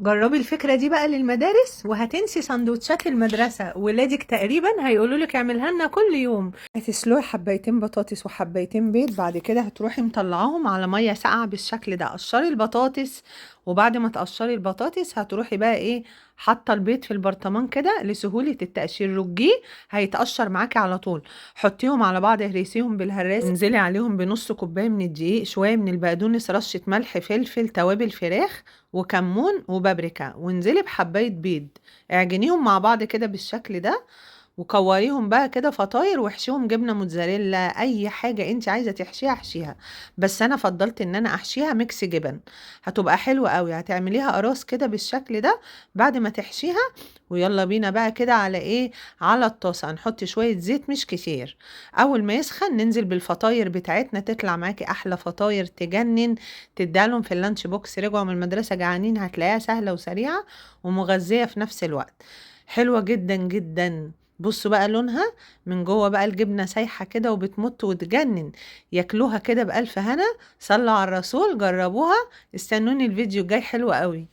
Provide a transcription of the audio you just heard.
جربي الفكرة دي بقى للمدارس وهتنسي سندوتشات المدرسة. ولادك تقريبا هيقولوا لك اعملها لنا كل يوم. هتسلقي حبايتين بطاطس وحبايتين بيض، بعد كده هتروحي مطلعاهم على مية ساقعة بالشكل ده. قشري البطاطس، وبعد ما تقشري البطاطس هتروحي بقى ايه، حاطه البيض في البرطمان كده لسهولة التقشير. رجيه هيتقشر معاكي على طول. حطيهم على بعض، اهرسيهم بالهراس، انزلي عليهم بنص كوباية من الدقيق، شوية من البقدونس، رشة ملح، فلفل، توابل فراخ وكمون وبابريكا، وانزلي بحباية بيض. اعجنيهم مع بعض كده بالشكل ده، وكوريهم بقى كده فطاير، واحشيهم جبنة موتزاريلا. اي حاجة انت عايزة تحشيها احشيها، بس انا فضلت ان انا احشيها ميكس جبن. هتبقى حلوة قوي. هتعمليها قراص كده بالشكل ده بعد ما تحشيها. ويلا بينا بقى كده على ايه، على الطاسة هنحط شوية زيت مش كتير. اول ما يسخن ننزل بالفطاير بتاعتنا، تطلع معاكي احلى فطاير تجنن. تديلهم في اللانش بوكس، رجعوا من المدرسة جعانين، هتلاقيها سهلة وسريعة ومغذية في نفس الوقت. حلوة جدا جدا. بصوا بقى لونها من جوه بقى، الجبنة سايحة كده وبتمط وتجنن. ياكلوها كده بألف هنا. صلوا على الرسول، جربوها. استنوني الفيديو الجاي حلو قوي.